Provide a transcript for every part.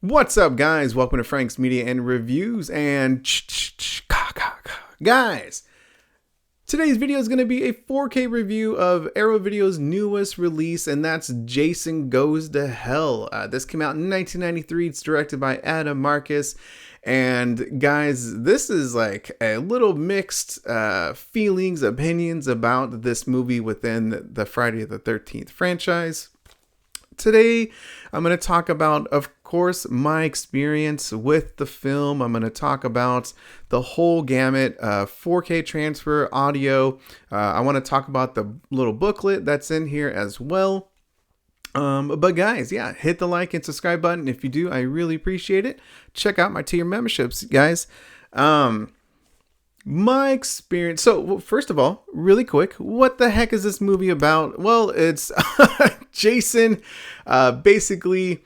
What's up, guys? Welcome to Frank's Media and Reviews. And guys, today's video is going to be a 4K review of Arrow Video's newest release, and that's Jason Goes to Hell. This came out in 1993. It's directed by Adam Marcus. And guys, this is like a little mixed feelings, opinions about this movie within the Friday the 13th franchise. Today, I'm going to talk about, of course, my experience with the film. I'm going to talk about the whole gamut, 4K transfer, audio. I want to talk about the little booklet that's in here as well. But guys, yeah, hit the like and subscribe button. If you do, I really appreciate it. Check out my tier memberships, guys. My experience. So first of all, really quick, what the heck is this movie about? Well, it's Jason basically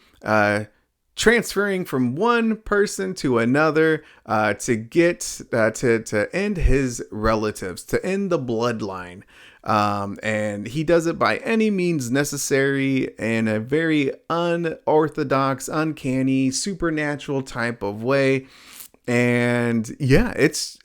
transferring from one person to another to get to end his relatives, to end the bloodline. And he does it by any means necessary in a very unorthodox, uncanny, supernatural type of way. And yeah, it's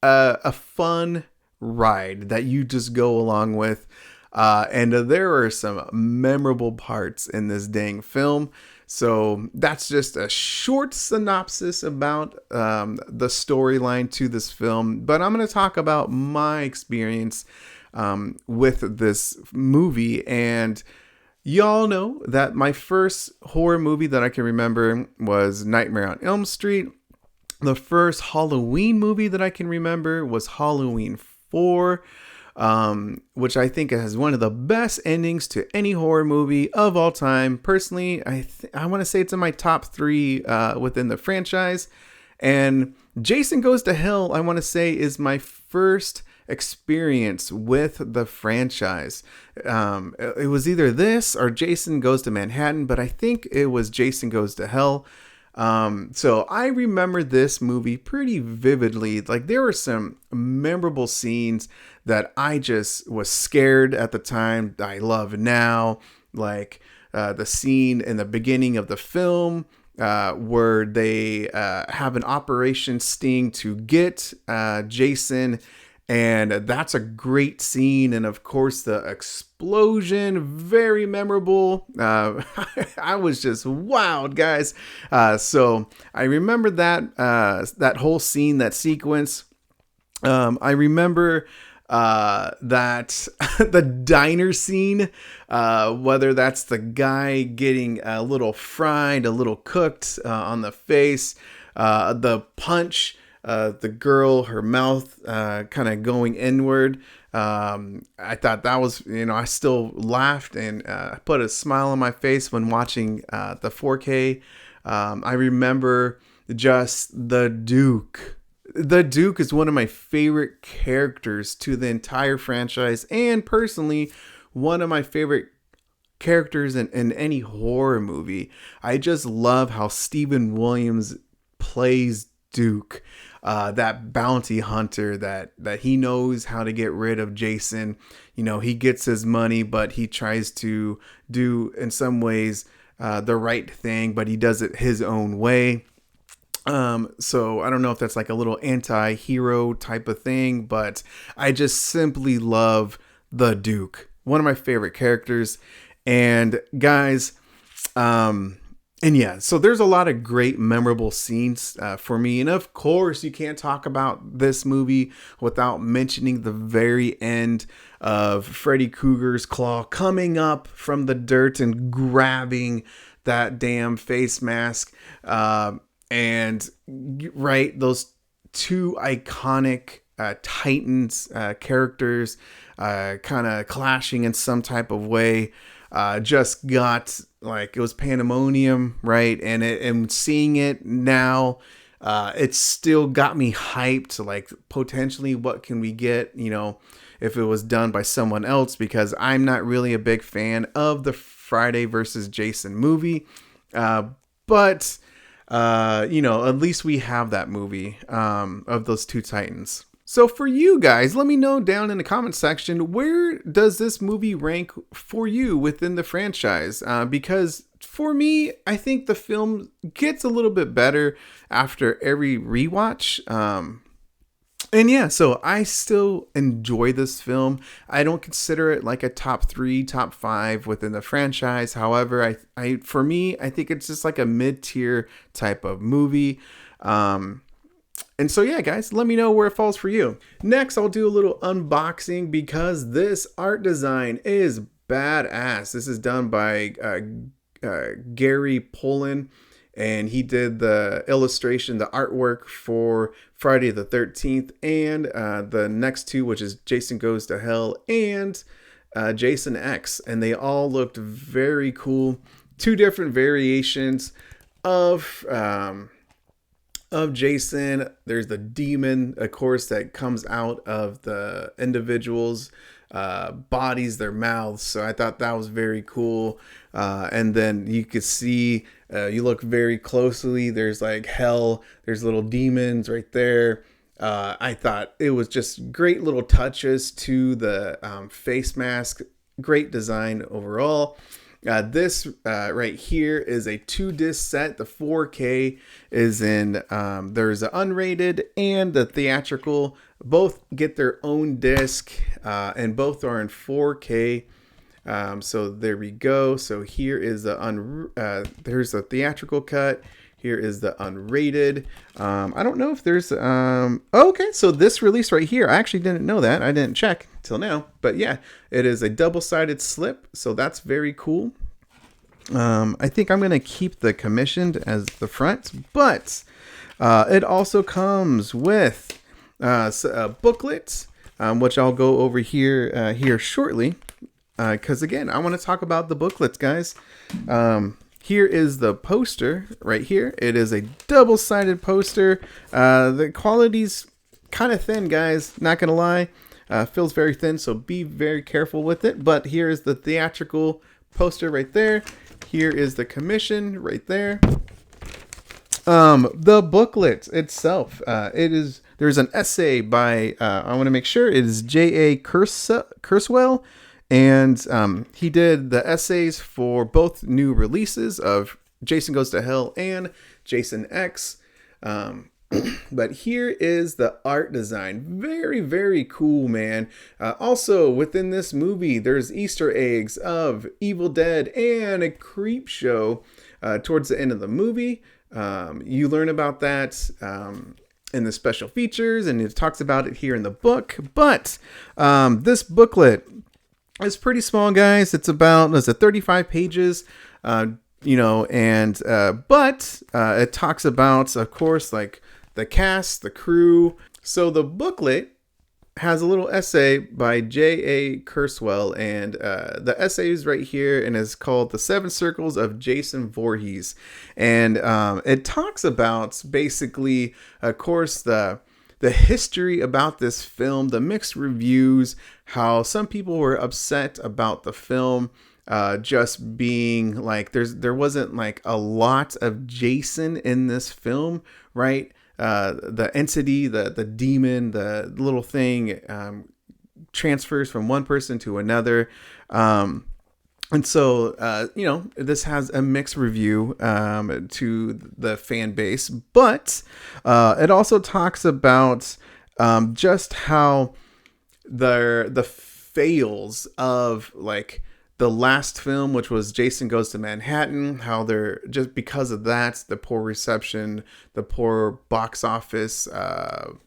a fun ride that you just go along with. And there are some memorable parts in this dang film. So that's just a short synopsis about the storyline to this film. But I'm going to talk about my experience with this movie. And y'all know that my first horror movie that I can remember was Nightmare on Elm Street. The first Halloween movie that I can remember was Halloween 4, which I think has one of the best endings to any horror movie of all time. Personally, I want to say it's in my top 3 within the franchise. And Jason Goes to Hell, I want to say, is my first experience with the franchise. It was either this or Jason Goes to Manhattan, but I think it was Jason Goes to Hell. So I remember this movie pretty vividly. Like, there were some memorable scenes that I just was scared at the time. I love now, like the scene in the beginning of the film where they have an Operation Sting to get Jason. And that's a great scene. And of course, the explosion, very memorable. I was just wowed, guys. So I remember that whole scene, that sequence. I remember that the diner scene, whether that's the guy getting a little fried, a little cooked on the face, the punch, the girl, her mouth kind of going inward. I thought that was, I still laughed and put a smile on my face when watching the 4K. I remember just the Duke. The Duke is one of my favorite characters to the entire franchise, and personally, one of my favorite characters in any horror movie. I just love how Stephen Williams plays Duke. That bounty hunter that he knows how to get rid of Jason. He gets his money, but he tries to do, in some ways, the right thing, but he does it his own way. So I don't know if that's like a little anti-hero type of thing, but I just simply love the Duke. One of my favorite characters. And guys, and yeah, so there's a lot of great memorable scenes for me. And of course, you can't talk about this movie without mentioning the very end of Freddy Krueger's claw coming up from the dirt and grabbing that damn face mask. And right, those two iconic Titans characters kind of clashing in some type of way. Just got, like, it was pandemonium, right? And seeing it now, it's still got me hyped. Like, potentially, what can we get, if it was done by someone else? Because I'm not really a big fan of the Friday versus Jason movie. But at least we have that movie of those two Titans. So for you guys, let me know down in the comment section, where does this movie rank for you within the franchise? Because for me, I think the film gets a little bit better after every rewatch. And yeah, so I still enjoy this film. I don't consider it like a top 3, top 5 within the franchise. However, for me, I think it's just like a mid-tier type of movie. And so yeah, guys, let me know where it falls for you. Next, I'll do a little unboxing because this art design is badass. This is done by Gary Pollan, and he did the illustration, the artwork for Friday the 13th, and the next two, which is Jason Goes to Hell and Jason X. And they all looked very cool. 2 different variations of Jason. There's the demon, of course, that comes out of the individuals' bodies, their mouths. So I thought that was very cool. And then you could see, you look very closely, there's like hell, there's little demons right there. I thought it was just great little touches to the face mask. Great design overall. This right here is a 2-disc set. The 4K is in, there's an unrated and the theatrical. Both get their own disc, and both are in 4K. So there we go. So here is the there's the theatrical cut. Here is the unrated. I don't know if there's okay, so this release right here, I actually didn't know that. I didn't check till now. But yeah, it is a double-sided slip, so that's very cool. I think I'm gonna keep the commissioned as the front, but it also comes with a booklet, which I'll go over here shortly. Because again, I want to talk about the booklets, guys. Here is the poster right here. It is a double-sided poster. The quality's kind of thin, guys. Not gonna lie, feels very thin, so be very careful with it. But here is the theatrical poster right there. Here is the commission right there. The booklet itself, there's an essay by I want to make sure it is J.A. Kurzweil. And he did the essays for both new releases of Jason Goes to Hell and Jason X. But here is the art design. Very, very cool, man. Also, within this movie, there's Easter eggs of Evil Dead and a Creep Show towards the end of the movie. You learn about that in the special features, and it talks about it here in the book. But this booklet, it's pretty small, guys. It's about 35 pages, but it talks about, of course, like the cast, the crew. So the booklet has a little essay by J.A. Kurzweil, and the essay is right here, and is called "The 7 Circles of Jason Voorhees," and it talks about basically, of course, the history about this film, the mixed reviews, how some people were upset about the film just being like, there wasn't like a lot of Jason in this film, right? The entity, the demon, the little thing transfers from one person to another. And so, this has a mixed review to the fan base, but it also talks about just how the fails of like the last film, which was Jason Goes to Manhattan, how they're just because of that, the poor reception, the poor box office of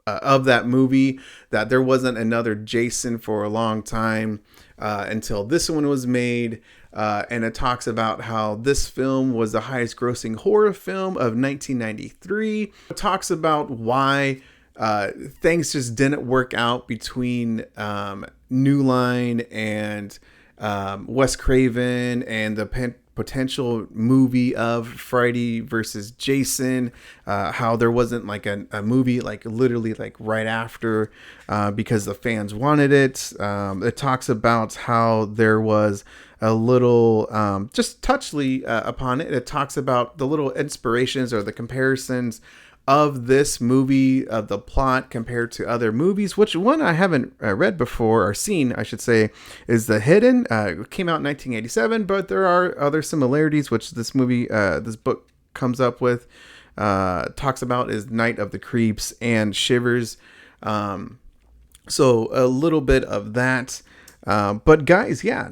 that movie, that there wasn't another Jason for a long time until this one was made. And it talks about how this film was the highest grossing horror film of 1993. It talks about why things just didn't work out between New Line and Wes Craven and the potential movie of Friday versus Jason, how there wasn't like a movie like literally like right after because the fans wanted it. It talks about how there was a little just touchly upon it. It talks about the little inspirations or the comparisons of this movie, of the plot compared to other movies, which one I haven't read before, or seen, I should say, is The Hidden. It came out in 1987, but there are other similarities, which this movie, this book comes up with, talks about, is Night of the Creeps and Shivers. So a little bit of that. But guys, yeah,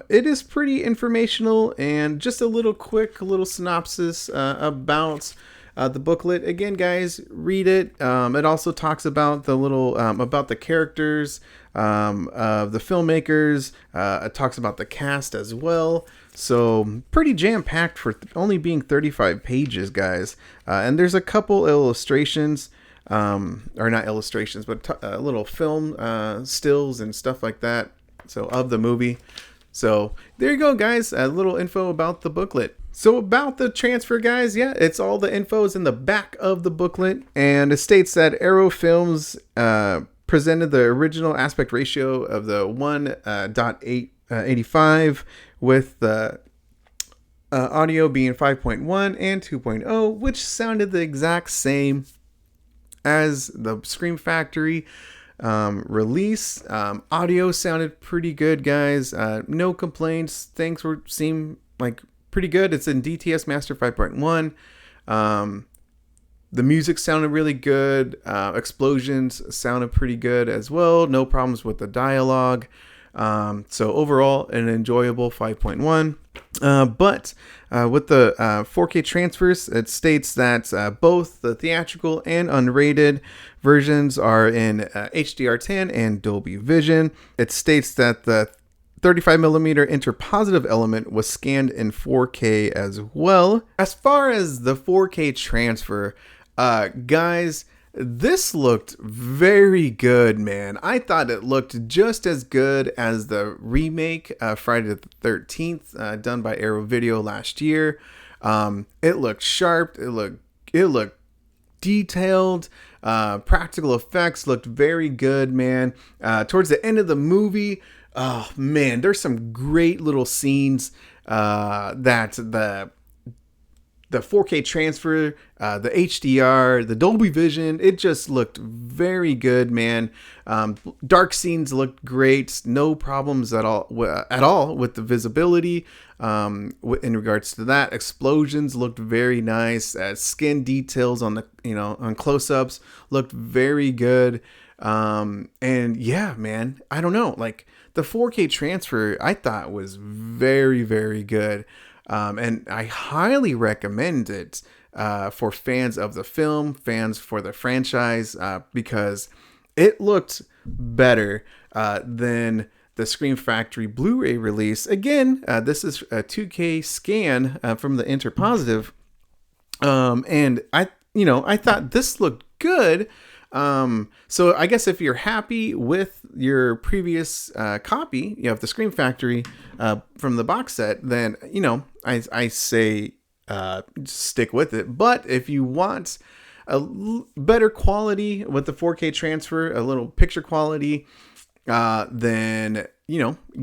it is pretty informational, and just a little synopsis about the booklet. Again, guys, read it. It also talks about about the characters of the filmmakers. It talks about the cast as well. So pretty jam-packed for only being 35 pages, guys. And there's a couple illustrations, or not illustrations, but little film stills and stuff like that. So of the movie. So there you go, guys. A little info about the booklet. So about the transfer, guys, yeah, it's all the info is in the back of the booklet, and it states that Arrow Films presented the original aspect ratio of the 1.85 with the audio being 5.1 and 2.0, which sounded the exact same as the Scream Factory release. Audio sounded pretty good, guys. No complaints. Things seem like pretty good. It's in DTS Master 5.1. The music sounded really good. Explosions sounded pretty good as well. No problems with the dialogue. So overall, an enjoyable 5.1. But with the 4K transfers, it states that both the theatrical and unrated versions are in HDR10 and Dolby Vision. It states that the 35mm interpositive element was scanned in 4K as well. As far as the 4K transfer, guys, this looked very good, man. I thought it looked just as good as the remake, Friday the 13th, done by Arrow Video last year. It looked sharp. It looked detailed. Practical effects looked very good, man. Towards the end of the movie, oh man, there's some great little scenes that the 4K transfer, the HDR, the Dolby Vision, it just looked very good, man. Dark scenes looked great. No problems at all with the visibility. In regards to that, explosions looked very nice. Skin details on on close-ups looked very good. And yeah, man, I don't know, like the 4K transfer I thought was very, very good. And I highly recommend it for fans of the film, fans for the franchise, because it looked better than the Scream Factory Blu-ray release. Again, this is a 2K scan from the interpositive, and I thought this looked good. So I guess if you're happy with your previous copy, of the Scream Factory from the box set, then I say stick with it. But if you want a better quality with the 4K transfer, a little picture quality, then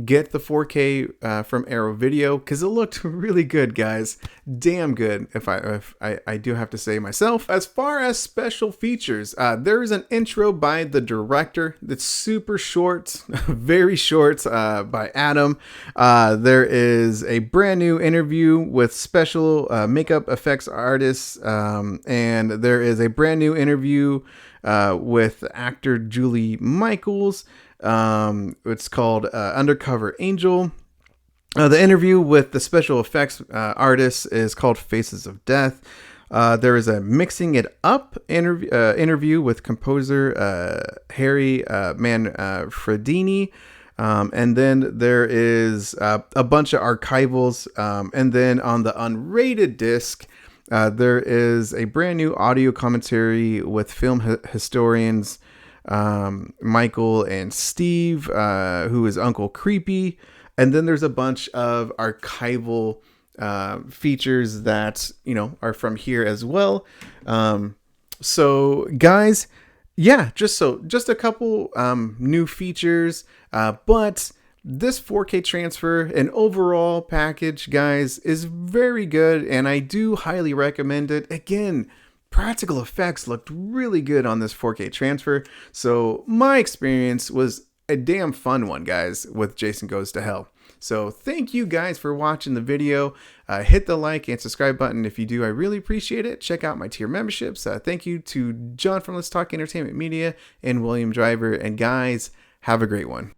get the 4K from Arrow Video, because it looked really good, guys. Damn good, if I do have to say myself. As far as special features, there is an intro by the director that's super short, very short, by Adam. There is a brand new interview with special makeup effects artists, and there is a brand new interview with actor Julie Michaels. It's called Undercover Angel. The interview with the special effects artist is called Faces of Death. There is a Mixing It Up interview with composer Harry Manfredini. And then there is a bunch of archivals. And then on the unrated disc, there is a brand new audio commentary with film historians Michael and Steve, who is Uncle Creepy. And then there's a bunch of archival features that are from here as well. So guys, yeah, just a couple new features, but this 4K transfer and overall package, guys, is very good, and I do highly recommend it. Again, practical effects looked really good on this 4K transfer. So my experience was a damn fun one, guys, with Jason Goes to Hell. So thank you guys for watching the video. Hit the like and subscribe button if you do. I really appreciate it. Check out my tier memberships. Thank you to John from Let's Talk Entertainment Media and William Driver. And guys, have a great one.